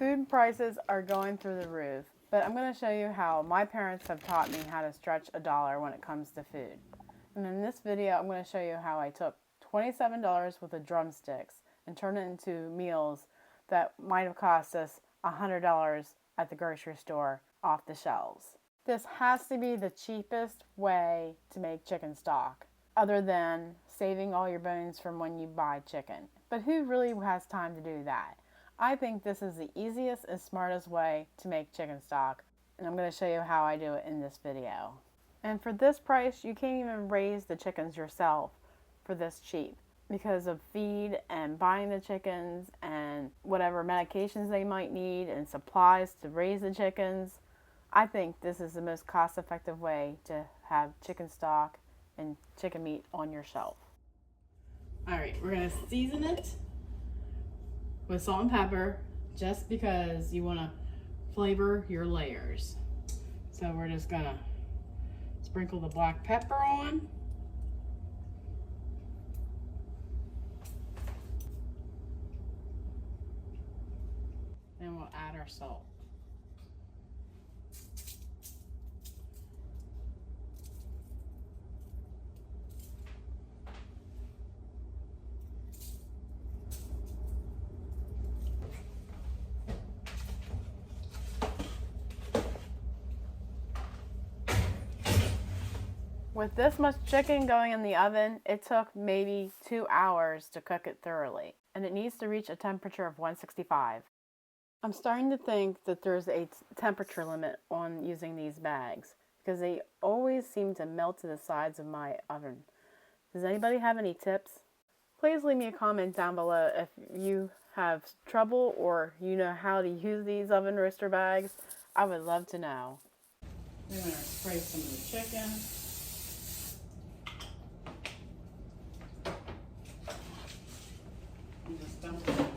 Food prices are going through the roof, but I'm going to show you how my parents have taught me how to stretch a dollar when it comes to food. And in this video, I'm going to show you how I took $27 worth of drumsticks and turned it into meals that might have cost us $100 at the grocery store off the shelves. This has to be the cheapest way to make chicken stock, other than saving all your bones from when you buy chicken. But who really has time to do that? I think this is the easiest and smartest way to make chicken stock, and I'm going to show you how I do it in this video. And for this price, you can't even raise the chickens yourself for this cheap because of feed and buying the chickens and whatever medications they might need and supplies to raise the chickens. I think this is the most cost-effective way to have chicken stock and chicken meat on your shelf. Alright, we're going to season it with salt and pepper just because you want to flavor your layers. So we're just going to sprinkle the black pepper on. Then we'll add our salt. With this much chicken going in the oven, it took maybe 2 hours to cook it thoroughly, and it needs to reach a temperature of 165. I'm starting to think that there's a temperature limit on using these bags because they always seem to melt to the sides of my oven. Does anybody have any tips? Please leave me a comment down below if you have trouble or you know how to use these oven roaster bags. I would love to know. We're going to spray some of the chicken. Just dump it in.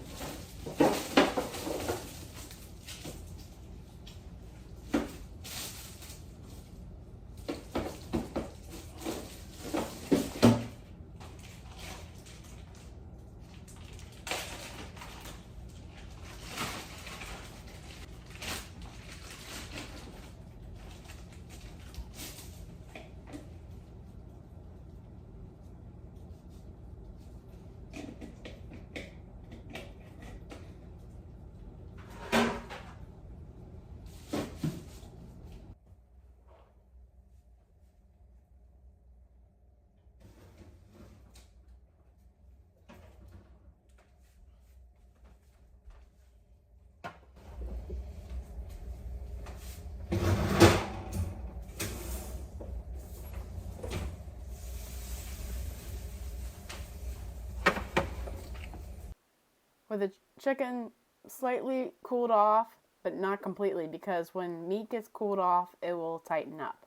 With the chicken slightly cooled off, but not completely, because when meat gets cooled off, it will tighten up.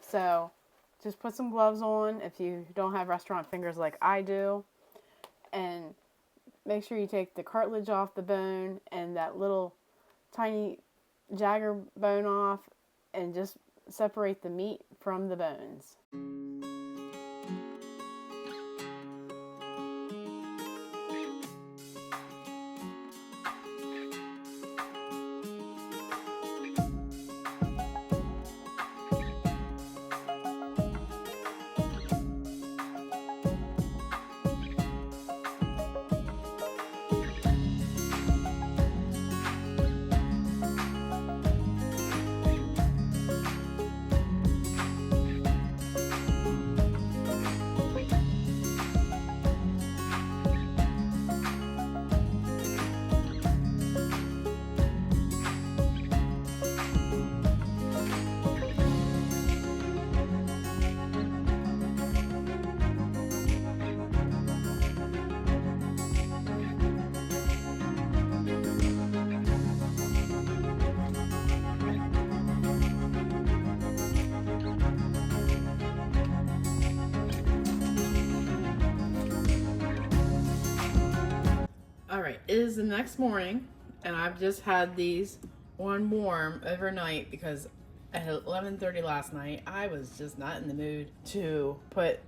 So just put some gloves on if you don't have restaurant fingers like I do, and make sure you take the cartilage off the bone and that little tiny jagger bone off, and just separate the meat from the bones. Alright, it is the next morning, and I've just had these on warm overnight because at 11:30 last night, I was just not in the mood to put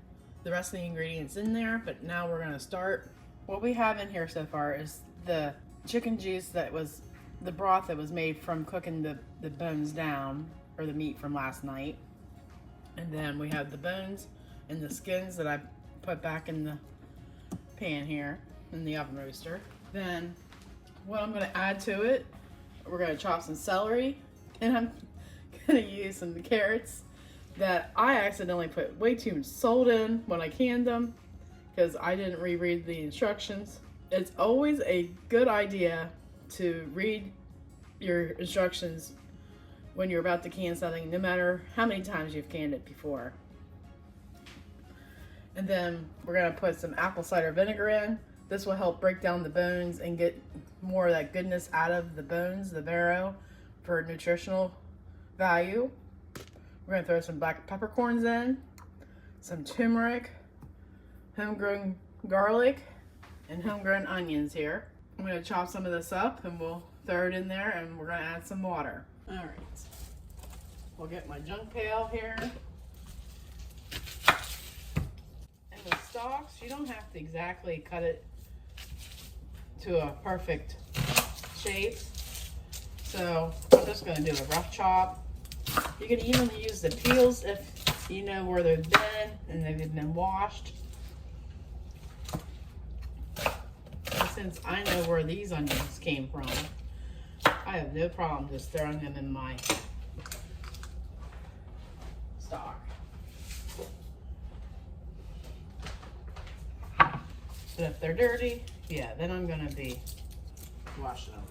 the rest of the ingredients in there, but now we're going to start. What we have in here so far is the chicken juice that was the broth that was made from cooking the bones down, or the meat from last night. And then we have the bones and the skins that I put back in the pan here in the oven roaster. Then what I'm going to add to it, we're going to chop some celery, and I'm going to use some carrots that I accidentally put way too much salt in when I canned them because I didn't reread the instructions. It's always a good idea to read your instructions when you're about to can something, no matter how many times you've canned it before. And then we're going to put some apple cider vinegar in. This will help break down the bones and get more of that goodness out of the bones, the marrow, for nutritional value. We're going to throw some black peppercorns in, some turmeric, homegrown garlic, and homegrown onions here. I'm going to chop some of this up and we'll throw it in there, and we're going to add some water. All right. We'll get my junk pail here. And the stalks, you don't have to exactly cut it to a perfect shape. So I'm just going to do a rough chop. You can even use the peels if you know where they've been and they've been washed. And since I know where these onions came from, I have no problem just throwing them in my stock. But if they're dirty, yeah, then I'm going to be washing them.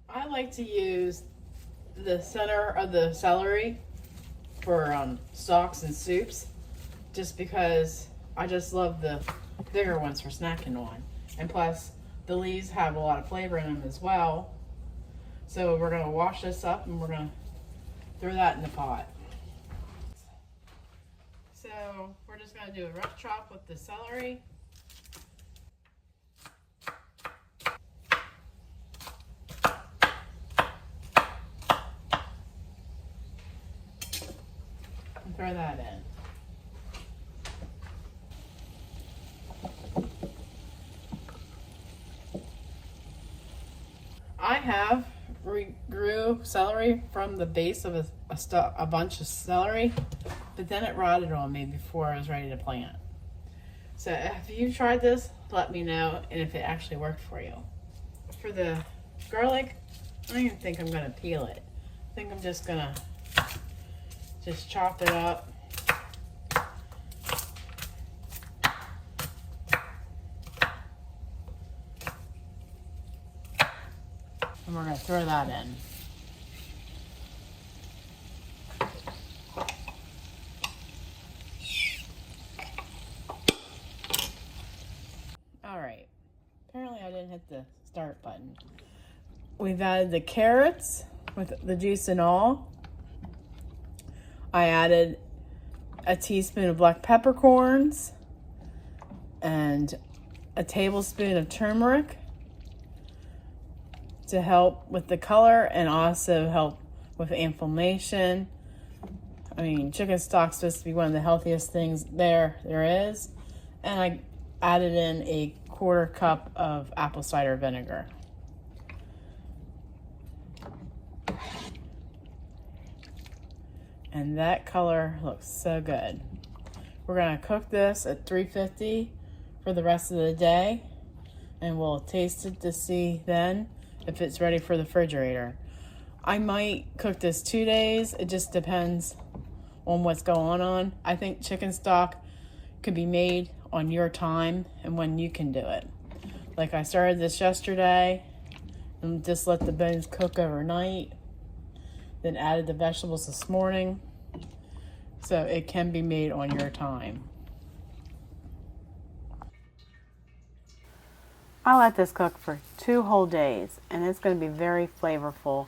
I like to use the center of the celery for stocks and soups, just because I just love the bigger ones for snacking on. And plus, the leaves have a lot of flavor in them as well. So we're going to wash this up and we're going to throw that in the pot. So we're just going to do a rough chop with the celery. And throw that in. I have regrew celery from the base of a bunch of celery, but then it rotted on me before I was ready to plant. So if you tried this, let me know, and if it actually worked for you. For the garlic, I don't even think I'm going to peel it. I think I'm just going to chop it up. And we're going to throw that in. All right. Apparently I didn't hit the start button. We've added the carrots with the juice and all. I added a teaspoon of black peppercorns and a tablespoon of turmeric to help with the color and also help with inflammation. I mean, chicken stock's supposed to be one of the healthiest things there is. And I added in a 1/4 cup of apple cider vinegar. And that color looks so good. We're going to cook this at 350 for the rest of the day, and we'll taste it to see then if it's ready for the refrigerator. I might cook this 2 days. It just depends on what's going on. I think chicken stock could be made on your time and when you can do it. Like I started this yesterday and just let the bones cook overnight, then added the vegetables this morning. So it can be made on your time. I let this cook for 2 whole days, and it's going to be very flavorful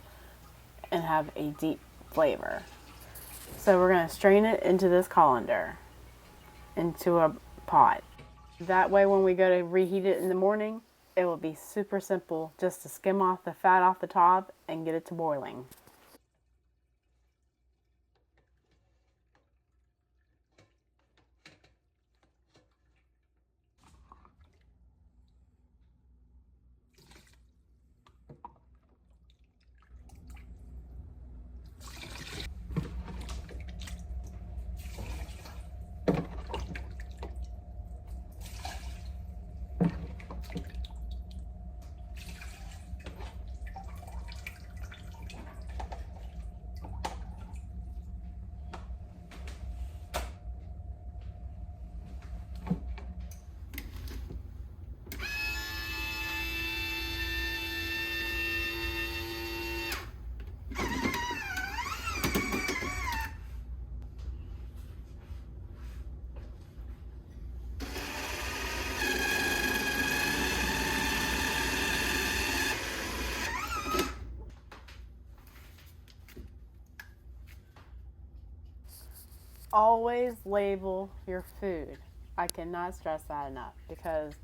and have a deep flavor. So we're going to strain it into this colander, into a pot. That way when we go to reheat it in the morning, it will be super simple just to skim off the fat off the top and get it to boiling. Always label your food. I cannot stress that enough because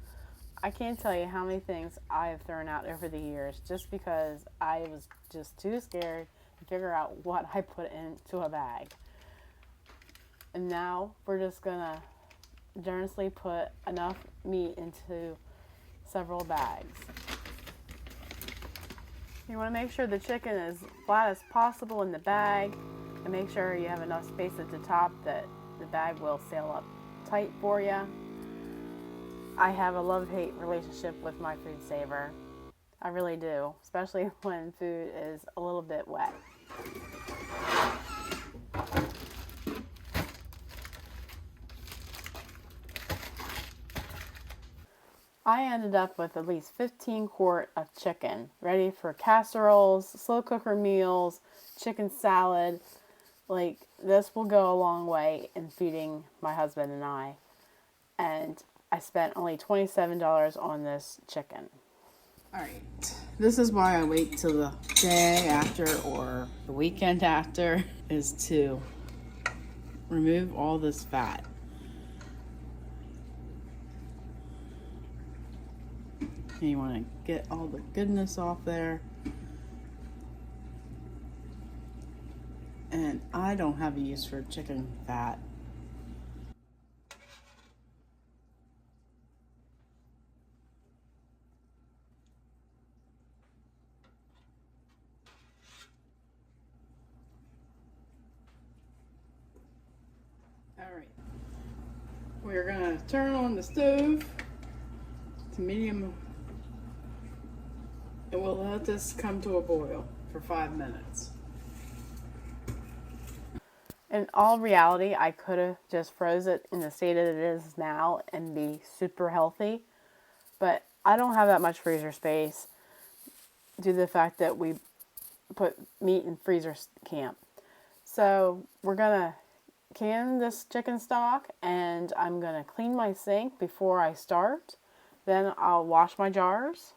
I can't tell you how many things I have thrown out over the years just because I was just too scared to figure out what I put into a bag. And now we're just gonna generously put enough meat into several bags. You want to make sure the chicken is flat as possible in the bag and make sure you have enough space at the top that the bag will seal up tight for you. I have a love-hate relationship with my food saver. I really do, especially when food is a little bit wet. I ended up with at least 15 quart of chicken, ready for casseroles, slow cooker meals, chicken salad. Like, this will go a long way in feeding my husband and I. And I spent only $27 on this chicken. Alright, this is why I wait till the day after or the weekend after, is to remove all this fat. And you want to get all the goodness off there. And I don't have a use for chicken fat. Alright, we're going to turn on the stove to medium, and we'll let this come to a boil for 5 minutes. In all reality, I could have just froze it in the state that it is now and be super healthy, but I don't have that much freezer space due to the fact that we put meat in freezer camp. So we're gonna can this chicken stock, and I'm gonna clean my sink before I start. Then I'll wash my jars.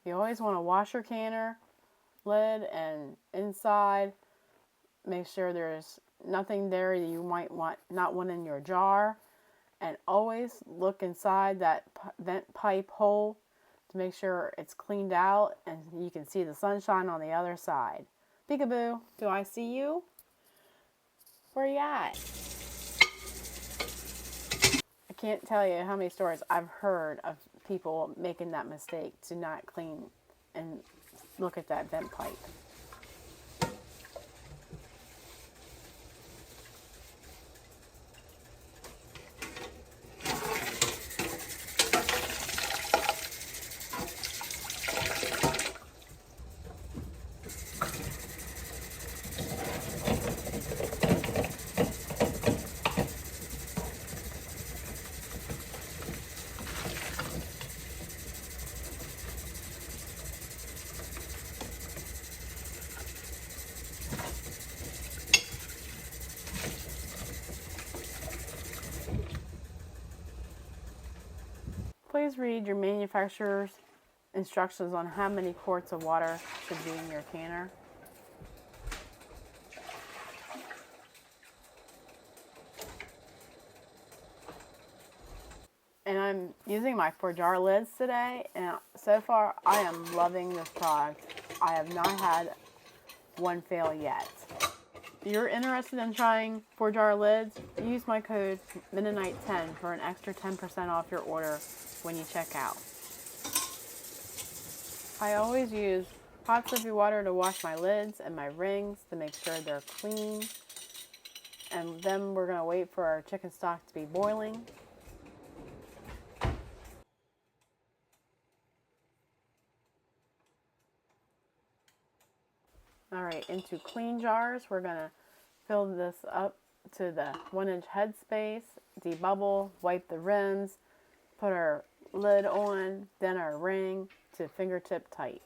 You always want to wash your canner lid and inside. Make sure there's nothing there that you might not want in your jar. And always look inside that vent pipe hole to make sure it's cleaned out and you can see the sunshine on the other side. Peekaboo, do I see you? Where you at? I can't tell you how many stories I've heard of people making that mistake to not clean and look at that vent pipe. Please read your manufacturer's instructions on how many quarts of water should be in your canner. And I'm using my 4-jar lids today, and so far I am loving this product. I have not had one fail yet. If you're interested in trying 4-jar lids, use my code Mennonite10 for an extra 10% off your order when you check out. I always use hot soapy water to wash my lids and my rings to make sure they're clean. And then we're going to wait for our chicken stock to be boiling. Alright, into clean jars, we're going to fill this up to the 1-inch headspace, debubble, wipe the rims, put our lid on, then our ring to fingertip tight.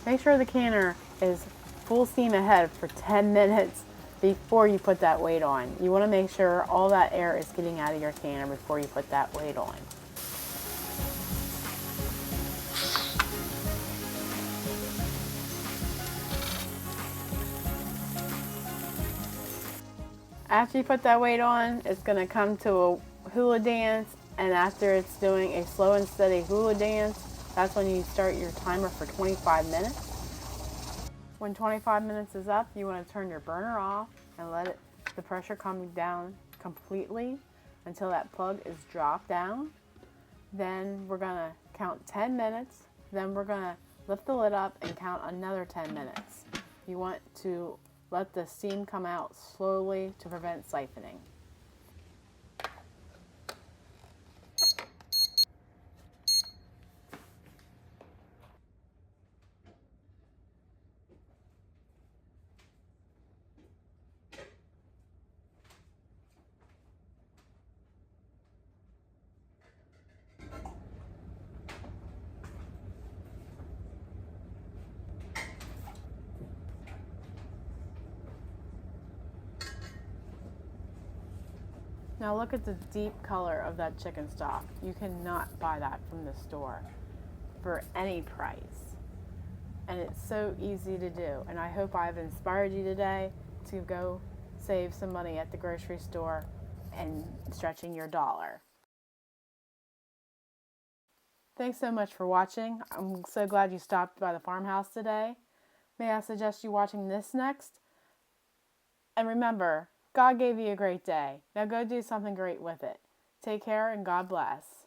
Make sure the canner is full steam ahead for 10 minutes before you put that weight on. You want to make sure all that air is getting out of your canner before you put that weight on. After you put that weight on, it's going to come to a hula dance, and after it's doing a slow and steady hula dance, that's when you start your timer for 25 minutes. When 25 minutes is up, you want to turn your burner off and let the pressure come down completely until that plug is dropped down. Then we're going to count 10 minutes. Then we're going to lift the lid up and count another 10 minutes. You want to let the steam come out slowly to prevent siphoning. Now look at the deep color of that chicken stock. You cannot buy that from the store for any price. And it's so easy to do. And I hope I've inspired you today to go save some money at the grocery store and stretching your dollar. Thanks so much for watching. I'm so glad you stopped by the farmhouse today. May I suggest you watching this next? And remember, God gave you a great day. Now go do something great with it. Take care and God bless.